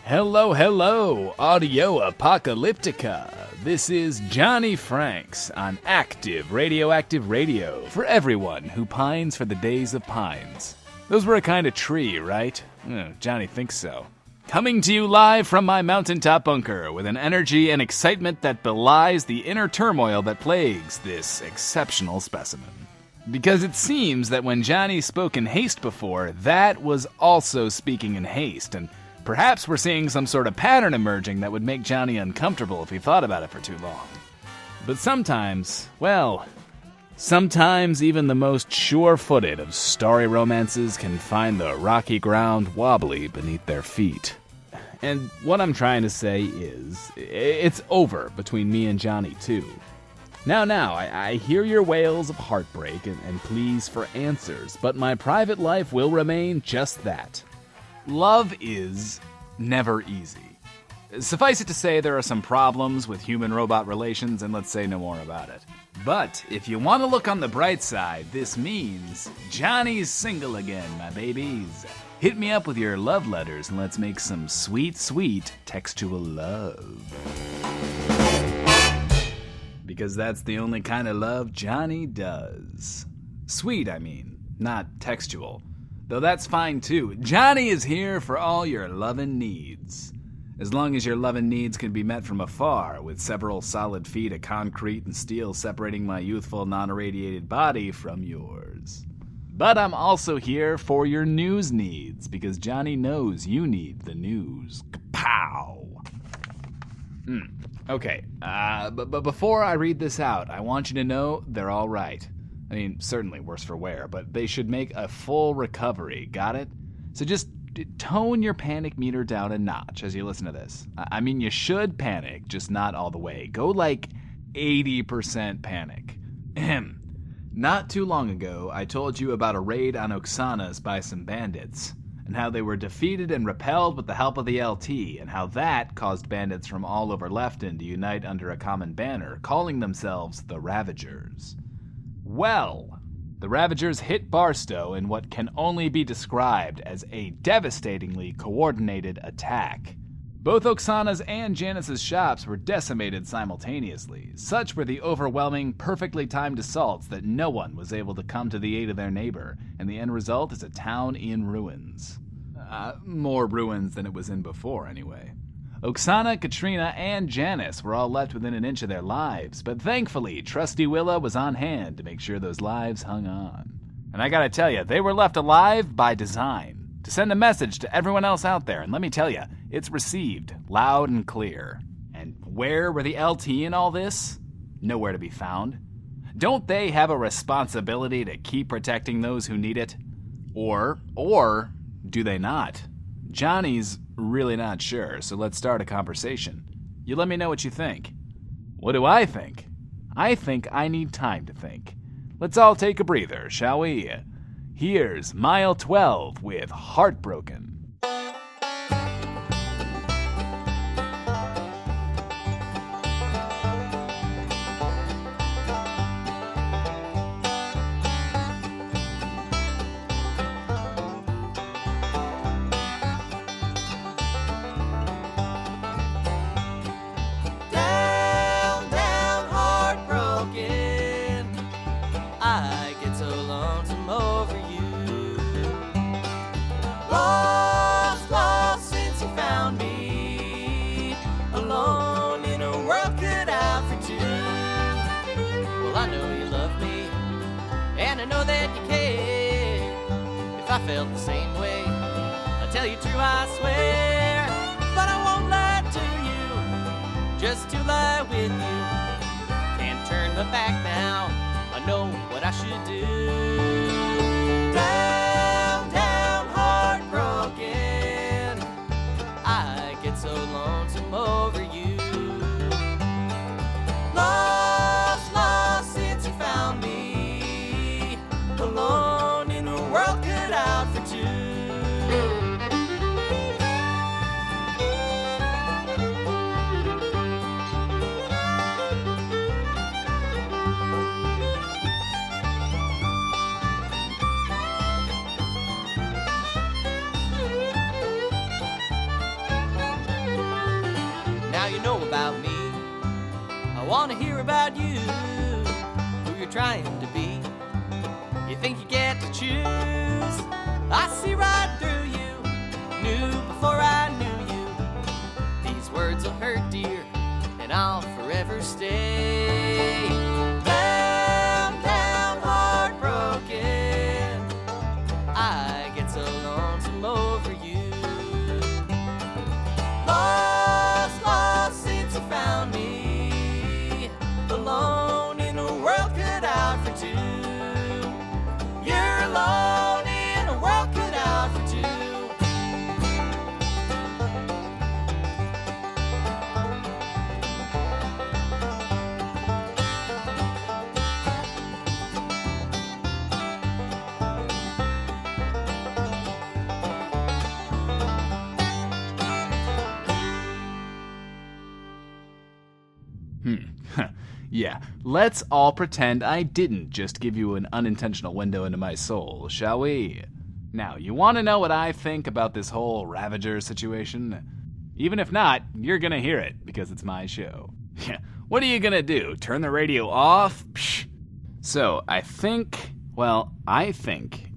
Hello, hello, Audio Apocalyptica. This is Johnny Franks on Radioactive Radio for everyone who pines for the days of pines. Those were a kind of tree, right? Johnny thinks so. Coming to you live from my mountaintop bunker with an energy and excitement that belies the inner turmoil that plagues this exceptional specimen. Because it seems that when Johnny spoke in haste before, that was also speaking in haste, and perhaps we're seeing some sort of pattern emerging that would make Johnny uncomfortable if he thought about it for too long. But sometimes even the most sure-footed of starry romances can find the rocky ground wobbly beneath their feet. And what I'm trying to say is, it's over between me and Johnny, too. Now, I hear your wails of heartbreak and pleas for answers, but my private life will remain just that. Love is never easy. Suffice it to say there are some problems with human-robot relations, and let's say no more about it. But if you want to look on the bright side, this means Johnny's single again, my babies. Hit me up with your love letters and let's make some sweet, sweet textual love. Because that's the only kind of love Johnny does. Sweet, I mean, not textual. Though that's fine too. Johnny is here for all your lovin' needs. As long as your lovin' needs can be met from afar, with several solid feet of concrete and steel separating my youthful, non-irradiated body from yours. But I'm also here for your news needs, because Johnny knows you need the news. Kapow! Okay, but before I read this out, I want you to know they're all right. I mean, certainly worse for wear, but they should make a full recovery, got it? So just tone your panic meter down a notch as you listen to this. I mean, you should panic, just not all the way. Go like 80% panic. Not too long ago, I told you about a raid on Oksana's by some bandits, and how they were defeated and repelled with the help of the LT, and how that caused bandits from all over Lefton to unite under a common banner, calling themselves the Ravagers. Well, the Ravagers hit Barstow in what can only be described as a devastatingly coordinated attack. Both Oksana's and Janice's shops were decimated simultaneously. Such were the overwhelming, perfectly timed assaults that no one was able to come to the aid of their neighbor, and the end result is a town in ruins. More ruins than it was in before, anyway. Oksana, Katrina, and Janice were all left within an inch of their lives, but thankfully, Trusty Willa was on hand to make sure those lives hung on. And I gotta tell you, they were left alive by design, to send a message to everyone else out there, and let me tell you, it's received loud and clear. And where were the LT in all this? Nowhere to be found. Don't they have a responsibility to keep protecting those who need it? Or do they not? Johnny's really not sure, so let's start a conversation. You let me know what you think. What do I think? I think I need time to think. Let's all take a breather, shall we? Here's Mile 12 with Heartbroken. I felt the same way. I tell you true, I swear. But I won't lie to you, just to lie with you. Can't turn my back now. I know what I should do. Down, down, heartbroken. I get so lonesome over you. Lost, lost since you found me. Alone in a world cut out for two. Now you know about me. I want to hear about you, who you're trying to be. You think you get to choose? I see right through you. Knew before I knew you. These words will hurt, dear, and I'll forever stay. Down, down, heartbroken. I get so lonesome over you. Lost, lost since you found me. Alone in a world cut out for two. You're alone in a world cut out for two. Yeah, let's all pretend I didn't just give you an unintentional window into my soul, shall we? Now, you want to know what I think about this whole Ravager situation? Even if not, you're gonna hear it, because it's my show. Yeah, what are you gonna do, turn the radio off? Psh. So, I think,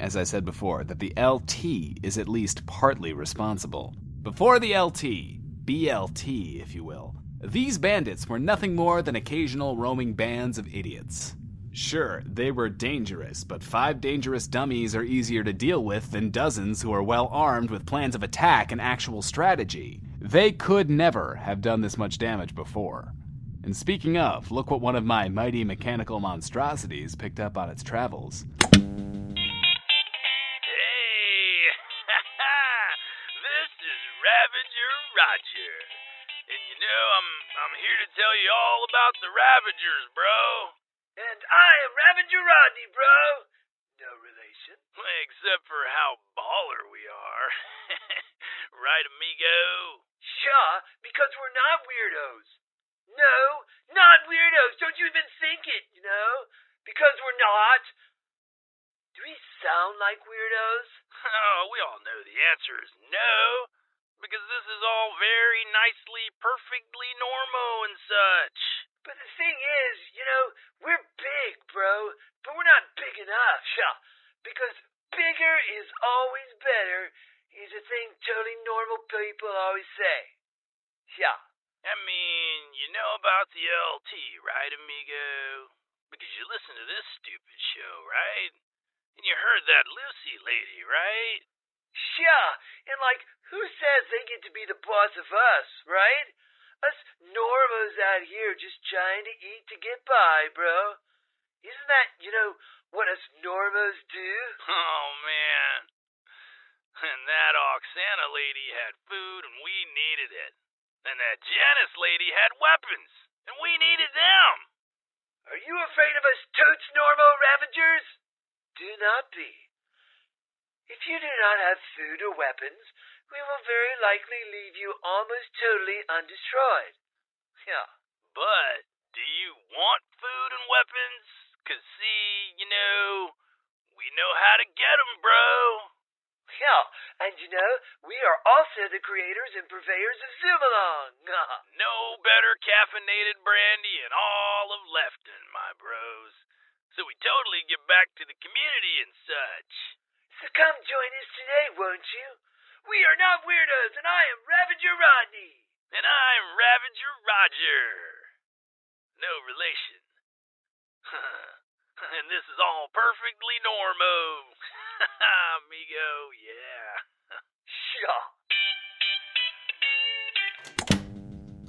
as I said before, that the LT is at least partly responsible. Before the LT, BLT, if you will, these bandits were nothing more than occasional roaming bands of idiots. Sure, they were dangerous, but 5 dangerous dummies are easier to deal with than dozens who are well armed with plans of attack and actual strategy. They could never have done this much damage before. And speaking of, look what one of my mighty mechanical monstrosities picked up on its travels. Hey, this is Ravager Roger. And you know, I'm here to tell you all about the Ravagers, bro. And I am Ravager Rodney, bro. No relation. Except for how baller we are. Right, amigo? Sure, because we're not weirdos. No, not weirdos. Don't you even think it, you know? Because we're not. Do we sound like weirdos? Oh, we all know the answer is no. Because this is all very nicely, perfectly normal and such. But the thing is, you know, we're big, bro. But we're not big enough. Yeah. Because bigger is always better is a thing totally normal people always say. Yeah. I mean, you know about the LT, right, amigo? Because you listen to this stupid show, right? And you heard that Lucy lady, right? Yeah, and like, who says they get to be the boss of us, right? Us normos out here just trying to eat to get by, bro. Isn't that, you know, what us normos do? Oh, man. And that Oksana lady had food and we needed it. And that Janice lady had weapons and we needed them. Are you afraid of us totes normo Ravagers? Do not be. If you do not have food or weapons, we will very likely leave you almost totally undestroyed. Yeah. But do you want food and weapons? 'Cause see, you know, we know how to get 'em, bro. Yeah, and you know, we are also the creators and purveyors of Zoomalong. No better caffeinated brandy in all of Lefton, my bros. So we totally give back to the community and such. So come join us today, won't you? We are not weirdos, and I am Ravager Rodney. And I'm Ravager Roger. No relation. And this is all perfectly normo. Amigo, yeah. Sure.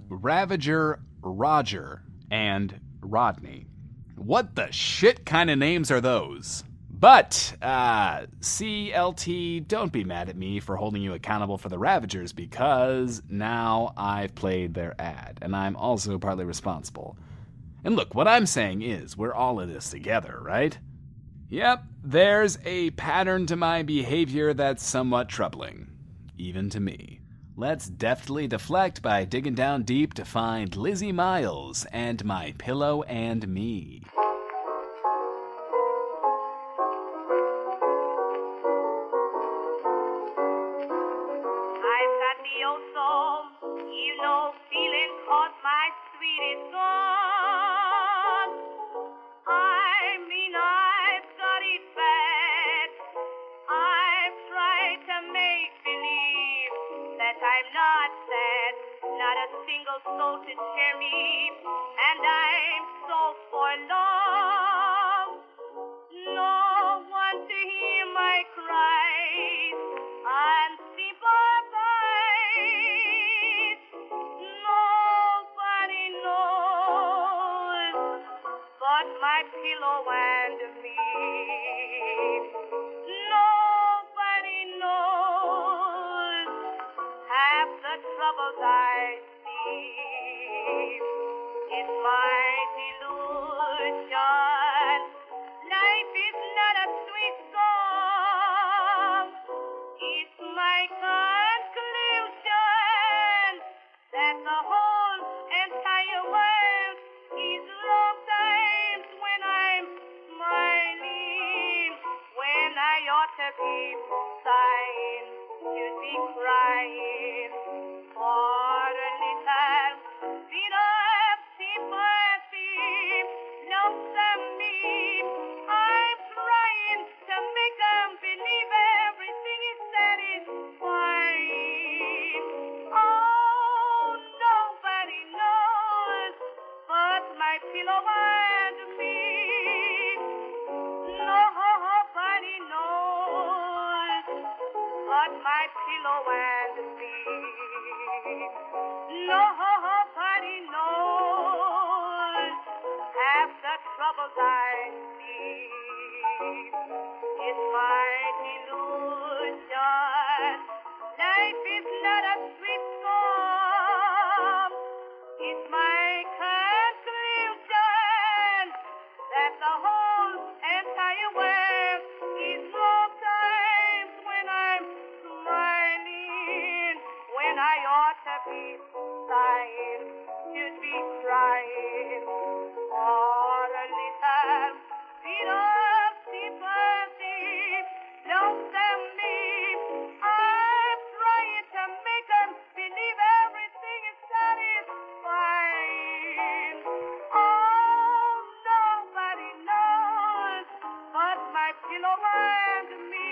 Ravager, Roger, and Rodney. What the shit kind of names are those? But, CLT, don't be mad at me for holding you accountable for the Ravagers, because now I've played their ad, and I'm also partly responsible. And look, what I'm saying is, we're all in this together, right? Yep, there's a pattern to my behavior that's somewhat troubling, even to me. Let's deftly deflect by digging down deep to find Lizzie Miles and My Pillow and Me. I've got the old soul, you know, feeling cold. single soul to cheer me, and I'm so forlorn. No one to hear my cries and sympathize. Nobody knows but my pillow and me. Nobody knows half the troubles I see. It's my delusion. Life is not a sweet song. It's my conclusion that the whole entire world is wrong times when I'm smiling, when I ought to be sighing, to be crying for a little bit of sympathy. Lonesome me, I'm trying to make them believe everything is satisfying. Oh, nobody knows but my pillow and me. Nobody knows but my pillow and me. Nobody knows half the troubles I see. It's my delusion. Life is not a sweet song. It's my conclusion that the whole entire world is wrong times when I'm smiling, when I ought to be sighing, should be crying for a little bit of sympathy. Lonesome me, I'm trying to make them believe everything is satisfying. Oh, nobody knows but my pillow and me.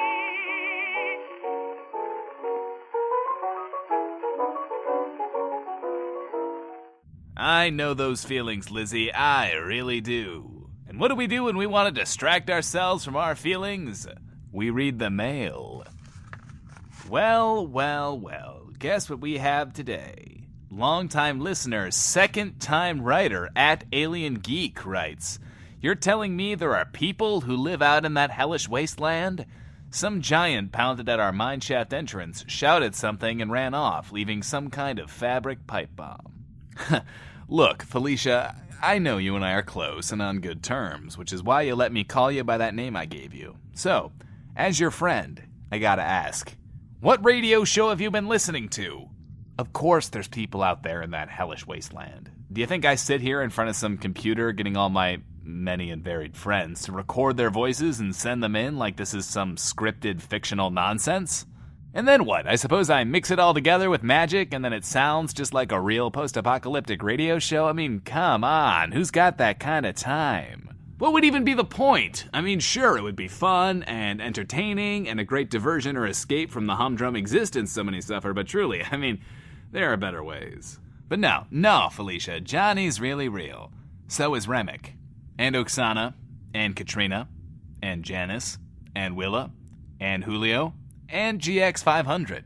I know those feelings, Lizzie. I really do. And what do we do when we want to distract ourselves from our feelings? We read the mail. Well. Guess what we have today? Longtime listener, second-time writer at Alien Geek writes, "You're telling me there are people who live out in that hellish wasteland? Some giant pounded at our mineshaft entrance, shouted something, and ran off, leaving some kind of fabric pipe bomb." Look, Felicia, I know you and I are close and on good terms, which is why you let me call you by that name I gave you. So, as your friend, I gotta ask, what radio show have you been listening to? Of course there's people out there in that hellish wasteland. Do you think I sit here in front of some computer getting all my many and varied friends to record their voices and send them in like this is some scripted fictional nonsense? And then what? I suppose I mix it all together with magic and then it sounds just like a real post-apocalyptic radio show? I mean, come on, who's got that kind of time? What would even be the point? I mean, sure, it would be fun and entertaining and a great diversion or escape from the humdrum existence so many suffer, but truly, I mean, there are better ways. But no, Felicia, Johnny's really real. So is Remmick, and Oksana, and Katrina, and Janice, and Willa, and Julio, and GX500,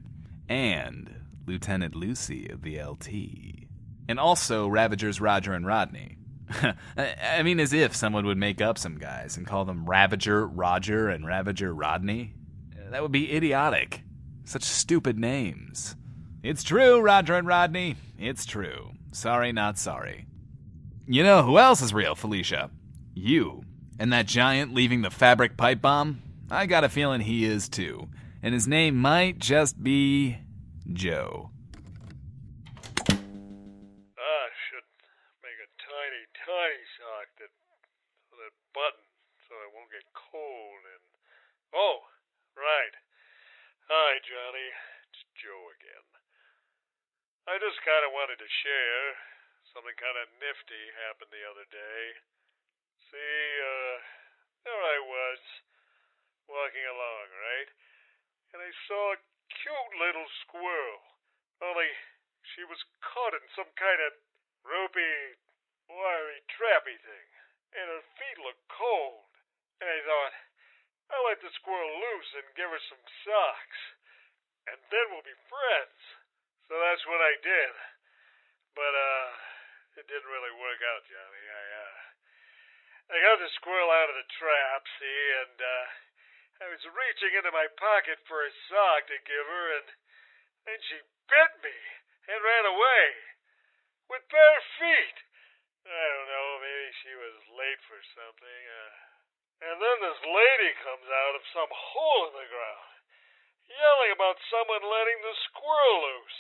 and Lieutenant Lucy of the LT, and also Ravagers Roger and Rodney. I mean, as if someone would make up some guys and call them Ravager Roger and Ravager Rodney. That would be idiotic. Such stupid names. It's true, Roger and Rodney. It's true. Sorry, not sorry. You know who else is real, Felicia? You. And that giant leaving the fabric pipe bomb? I got a feeling he is too. And his name might just be Joe. I should make a tiny sock for that button so it won't get cold and... Oh, right. Hi, Johnny. It's Joe again. I just kind of wanted to share. Something kind of nifty happened the other day. See, there I was, walking along, right? And I saw a cute little squirrel. Only she was caught in some kind of ropey, wiry, trappy thing, and her feet looked cold. And I thought, I'll let the squirrel loose and give her some socks, and then we'll be friends. So that's what I did. But, it didn't really work out, Johnny. I got the squirrel out of the trap, see, and, I was reaching into my pocket for a sock to give her, and then she bit me and ran away with bare feet. I don't know, maybe she was late for something. And then this lady comes out of some hole in the ground, yelling about someone letting the squirrel loose.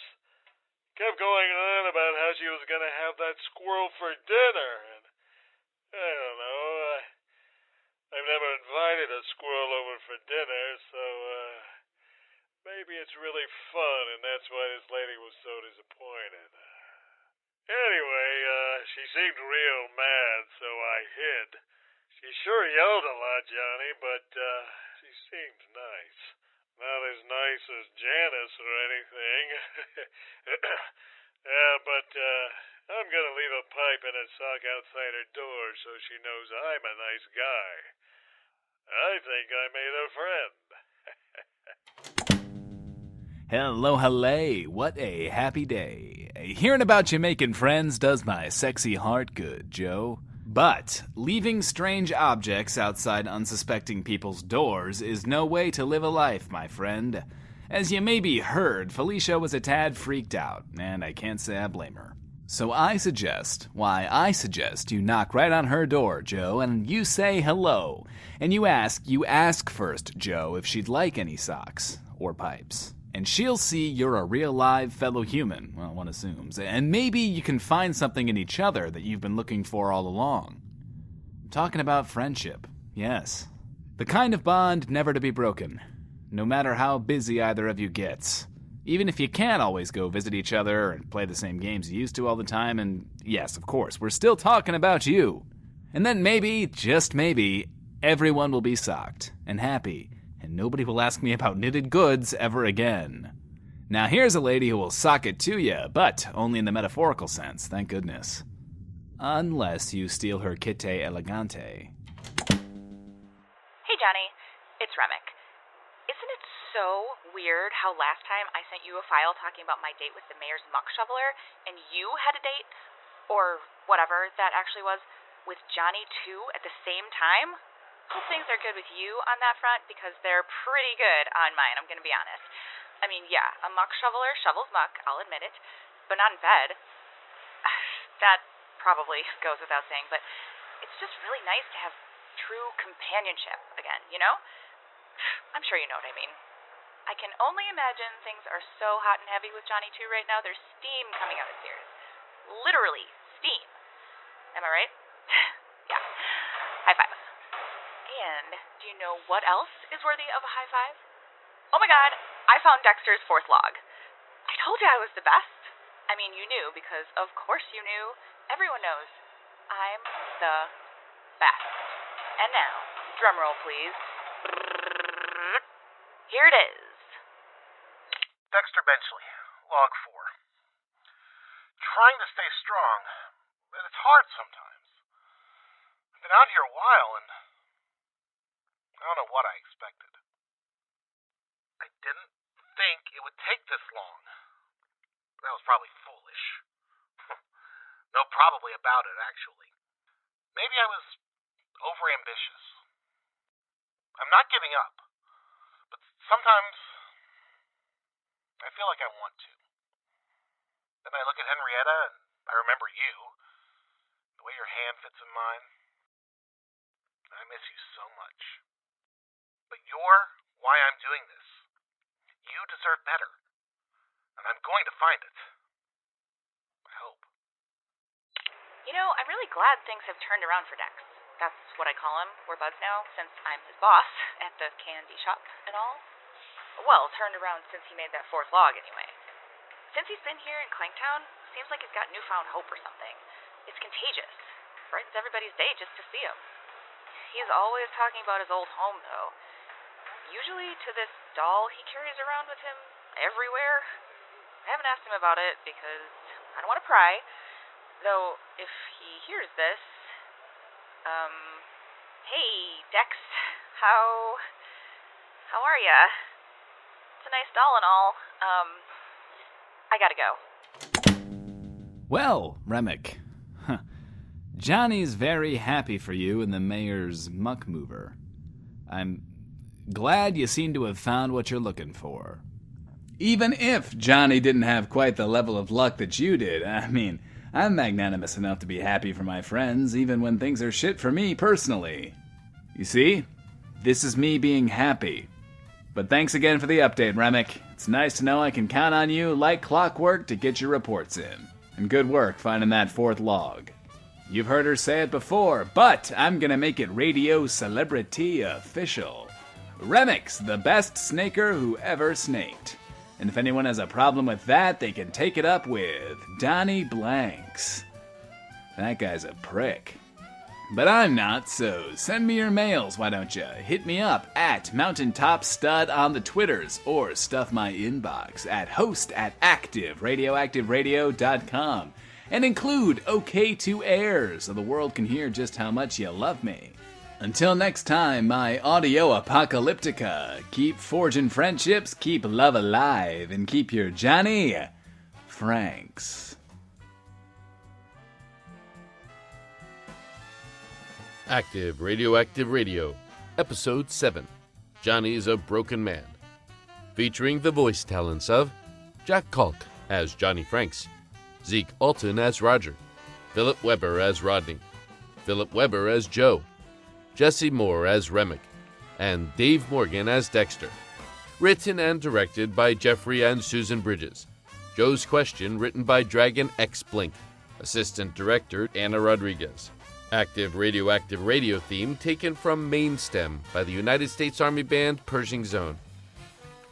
Kept going on about how she was going to have that squirrel for dinner, and I don't know, I've never invited a squirrel over for dinner, so, maybe it's really fun, and that's why this lady was so disappointed. Anyway, she seemed real mad, so I hid. She sure yelled a lot, Johnny, but, she seemed nice. Not as nice as Janice or anything. Yeah, but, I'm gonna leave a pipe and a sock outside her door so she knows I'm a nice guy. I think I made a friend. Hello, hallay, what a happy day. Hearing about you making friends does my sexy heart good, Joe. But leaving strange objects outside unsuspecting people's doors is no way to live a life, my friend. As you maybe heard, Felicia was a tad freaked out, and I can't say I blame her. So I suggest you knock right on her door, Joe, and you say hello. And you ask first, Joe, if she'd like any socks or pipes. And she'll see you're a real live fellow human, well, one assumes, and maybe you can find something in each other that you've been looking for all along. I'm talking about friendship, yes. The kind of bond never to be broken, no matter how busy either of you gets. Even if you can't always go visit each other and play the same games you used to all the time, and yes, of course, we're still talking about you. And then maybe, just maybe, everyone will be socked and happy, and nobody will ask me about knitted goods ever again. Now here's a lady who will sock it to you, but only in the metaphorical sense, thank goodness. Unless you steal her kite elegante. Hey Johnny, it's Remmick. Isn't it so weird how last time I sent you a file talking about my date with the mayor's muck shoveler, and you had a date, or whatever that actually was, with Johnny too at the same time? Hope things are good with you on that front, because they're pretty good on mine, I'm gonna be honest. I mean, yeah, a muck shoveler shovels muck, I'll admit it, but not in bed. That probably goes without saying, but it's just really nice to have true companionship again, you know? I'm sure you know what I mean. I can only imagine things are so hot and heavy with Johnny too right now, there's steam coming out of his ears. Literally, steam. Am I right? Yeah. High five. And do you know what else is worthy of a high five? Oh my god, I found Dexter's fourth log. I told you I was the best. I mean, you knew, because of course you knew. Everyone knows. I'm the best. And now, drumroll please. Here it is. Dexter Benchley, log 4. Trying to stay strong, but it's hard sometimes. I've been out here a while, and I don't know what I expected. I didn't think it would take this long. That was probably foolish. No, probably about it, actually. Maybe I was overambitious. I'm not giving up, but sometimes I feel like I want to. Then I look at Henrietta, and I remember you, the way your hand fits in mine. I miss you so much. But you're why I'm doing this. You deserve better. And I'm going to find it. I hope. You know, I'm really glad things have turned around for Dex. That's what I call him. We're buds now, since I'm his boss at the candy shop and all. Well, turned around since he made that fourth log, anyway. Since he's been here in Clanktown, seems like he's got newfound hope or something. It's contagious. Brightens everybody's day just to see him. He's always talking about his old home, though. Usually to this doll he carries around with him everywhere. I haven't asked him about it because I don't want to pry. Though, if he hears this, hey, Dex, how are ya? It's a nice doll and all. I gotta go. Well, Remmick, Johnny's very happy for you and the mayor's muck mover. I'm glad you seem to have found what you're looking for. Even if Johnny didn't have quite the level of luck that you did, I mean, I'm magnanimous enough to be happy for my friends, even when things are shit for me personally. You see? This is me being happy. But thanks again for the update, Remmick. It's nice to know I can count on you like clockwork to get your reports in. And good work finding that fourth log. You've heard her say it before, but I'm gonna make it radio celebrity official. Remmick's the best snaker who ever snaked. And if anyone has a problem with that, they can take it up with Donnie Blanks. That guy's a prick. But I'm not, so send me your mails, why don't you? Hit me up at Mountaintop Stud on the Twitters, or stuff my inbox at host@radioactiveradio.com. And include OK2Air so the world can hear just how much you love me. Until next time, my audio apocalyptica, keep forging friendships, keep love alive, and keep your Johnny Franks. Active Radioactive Radio, Episode 7, Johnny's a Broken Man. Featuring the voice talents of Jack Kalk as Johnny Franks, Zeke Alton as Roger, Philip Weber as Rodney, Philip Weber as Joe, Jesse Moore as Remmick, and Dave Morgan as Dexter. Written and directed by Jeffrey and Susan Bridges. Joe's Question written by Dragon X Blink. Assistant Director Anna Rodriguez. Active Radioactive Radio theme taken from Main Stem by the United States Army band Pershing Zone.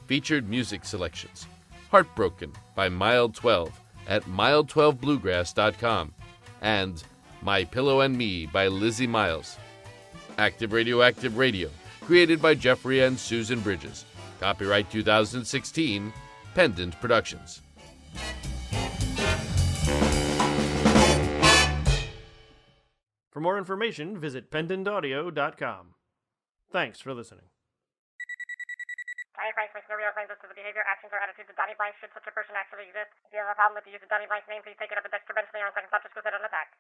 Featured music selections. Heartbroken by Mild 12 at mild12bluegrass.com and My Pillow and Me by Lizzie Miles. Active Radioactive Radio, created by Jeffrey and Susan Bridges. Copyright 2016, Pendant Productions. For more information, visit pendantaudio.com. Thanks for listening. Donnie Blanks makes no real claims as to the behavior, actions, or attitudes of Donnie Blanks should such a person actually exist. If you have a problem with the use of Donnie Blank's name, please take it up with Dexter Bentley or on second thought just go sit on attack.